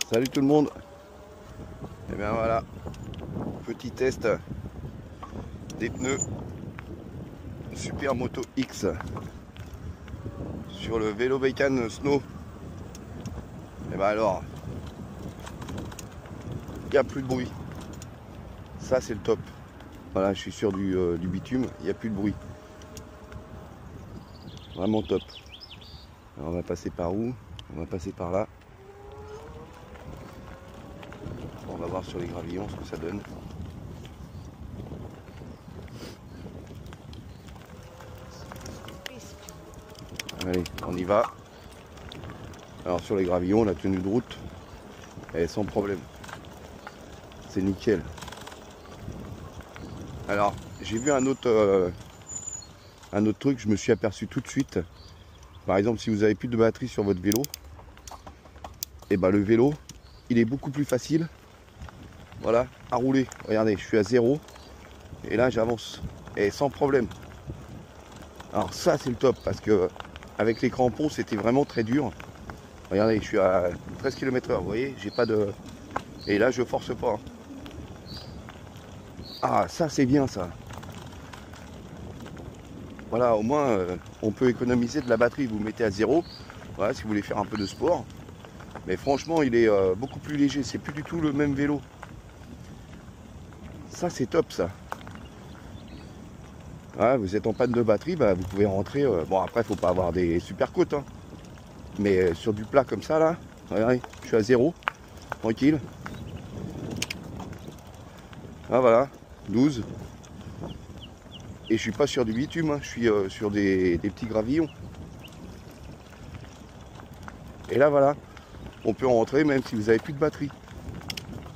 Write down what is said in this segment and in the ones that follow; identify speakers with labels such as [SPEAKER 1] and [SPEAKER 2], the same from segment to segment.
[SPEAKER 1] Salut tout le monde. Et bien voilà, petit test des pneus Super Moto X sur le vélo Bacon Snow. Et bien alors, il n'y a plus de bruit. Ça c'est le top. Voilà, je suis sur du bitume, il n'y a plus de bruit. Vraiment top. Alors on va passer par où? On va passer par là. On va voir sur les gravillons ce que ça donne. Allez, on y va. Alors sur les gravillons, la tenue de route, elle est sans problème. C'est nickel. Alors, j'ai vu un autre truc, je me suis aperçu tout de suite. Par exemple, si vous avez plus de batterie sur votre vélo, et ben le vélo, il est beaucoup plus facile, voilà, à rouler. Regardez, je suis à 0 et là j'avance et sans problème. Alors ça c'est le top parce que avec les crampons c'était vraiment très dur. Regardez, je suis à 13 km/h, vous voyez, j'ai pas de... Et là je force pas. Hein. Ah ça c'est bien ça. Voilà, au moins on peut économiser de la batterie, vous mettez à 0, voilà, si vous voulez faire un peu de sport. Mais franchement il est beaucoup plus léger, c'est plus du tout le même vélo. Ça c'est top ça. Ah, vous êtes en panne de batterie, bah, vous pouvez rentrer. Bon après faut pas avoir des super côtes. Hein. Mais sur du plat comme ça là, regardez, je suis à 0, tranquille. Ah voilà, 12. Et je suis pas sur du bitume, hein, je suis sur des petits gravillons. Et là voilà, on peut rentrer même si vous avez plus de batterie.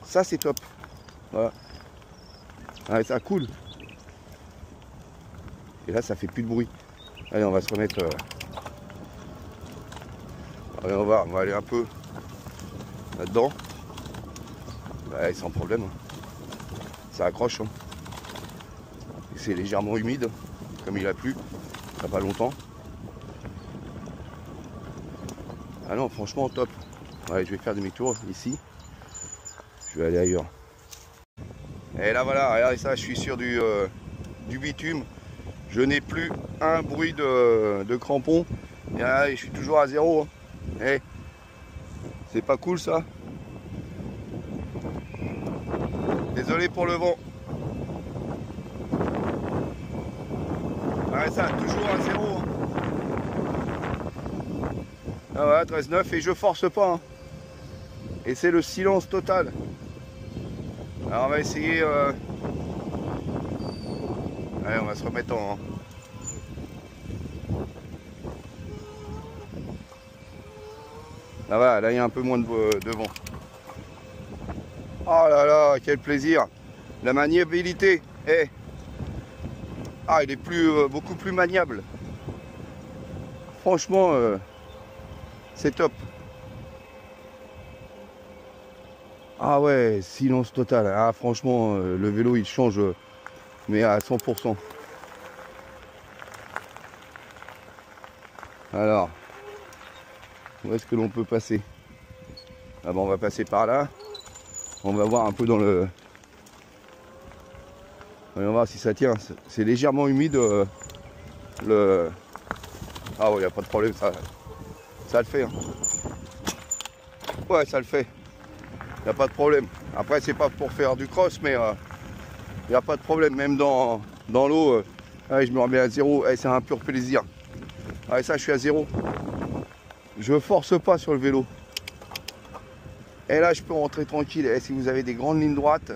[SPEAKER 1] Ça c'est top. Voilà. Ah, ça coule. Et là ça fait plus de bruit. Allez, on va se remettre. Allez, on va aller un peu là-dedans. Ouais, sans problème. Hein. Ça accroche. Hein. C'est légèrement humide, comme il a plu, il n'y a pas longtemps. Ah non, franchement top. Ouais, je vais faire demi-tour ici. Je vais aller ailleurs. Et là voilà, regardez ça, je suis sur du bitume. Je n'ai plus un bruit de crampon. Et là, je suis toujours à 0. Hein. Et c'est pas cool ça. Désolé pour le vent. Ouais, ça, toujours à 0. Hein. Ah ouais, 13,9 et je force pas. Hein. Et c'est le silence total. Alors on va essayer. Allez, on va se remettre en. Là voilà, là il y a un peu moins de vent. Oh là là, quel plaisir. La maniabilité. Eh. Ah, il est beaucoup plus maniable. Franchement, c'est top. Ah ouais, silence total. Ah franchement, le vélo il change, mais à 100%. Alors, où est-ce que l'on peut passer? Ah bon, on va passer par là. On va voir un peu dans le... On va voir si ça tient. C'est légèrement humide. Le... Ah ouais, il n'y a pas de problème, ça le fait. Hein. Ouais, ça le fait. Il n'y a pas de problème. Après, c'est pas pour faire du cross, mais il n'y a pas de problème. Même dans l'eau, allez, je me remets à 0. Allez, c'est un pur plaisir. Allez, ça, je suis à 0. Je force pas sur le vélo. Et là, je peux rentrer tranquille. Et si vous avez des grandes lignes droites,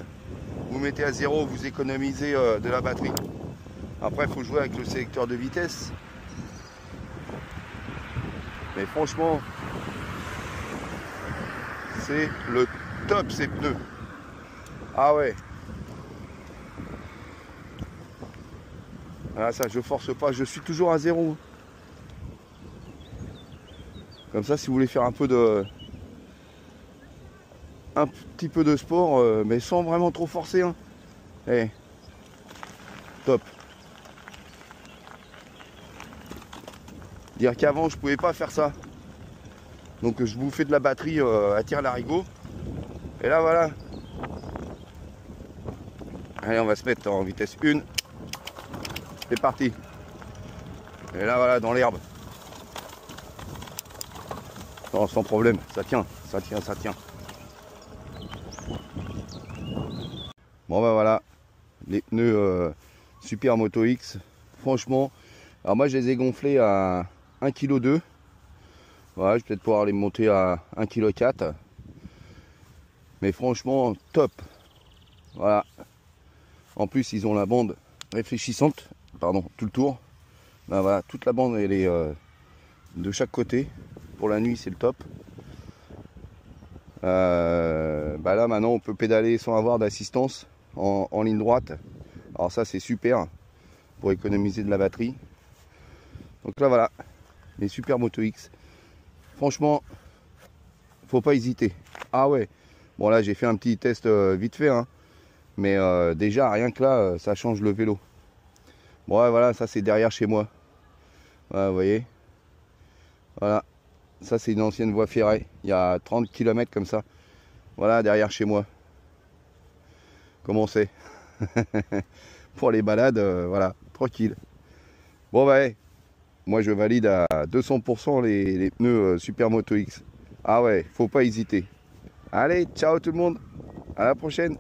[SPEAKER 1] vous mettez à 0, vous économisez de la batterie. Après, il faut jouer avec le sélecteur de vitesse. Mais franchement, c'est le top ces pneus. Ah ouais. Ah ça, je force pas, je suis toujours à 0. Comme ça, si vous voulez faire un petit peu de sport, mais sans vraiment trop forcer. Hein. Eh, top. Dire qu'avant, je pouvais pas faire ça. Donc je bouffais de la batterie à tire-larigot. Et là voilà. Allez, on va se mettre en vitesse 1. C'est parti. Et là voilà, dans l'herbe. Sans problème, ça tient, ça tient, ça tient. Bon ben voilà, les pneus Super Moto X. Franchement, alors moi je les ai gonflés à 1,2 kg. Voilà, je vais peut-être pouvoir les monter à 1,4 kg. Mais franchement, top. Voilà. En plus, ils ont la bande réfléchissante. Pardon, tout le tour. Là, voilà, toute la bande, elle est de chaque côté. Pour la nuit, c'est le top. Bah là, maintenant, on peut pédaler sans avoir d'assistance en ligne droite. Alors ça, c'est super pour économiser de la batterie. Donc là, voilà, les Super Moto X. Franchement, faut pas hésiter. Ah ouais. Bon là, j'ai fait un petit test vite fait, hein. Mais déjà, rien que là, ça change le vélo. Bon, ouais, voilà, ça c'est derrière chez moi. Voilà, vous voyez. Voilà. Ça, c'est une ancienne voie ferrée. Il y a 30 km comme ça. Voilà, derrière chez moi. Comment c'est? Pour les balades, voilà, tranquille. Bon, bah, hey, moi je valide à 200% les pneus Super Moto X. Ah ouais, faut pas hésiter. Allez, ciao tout le monde. À la prochaine.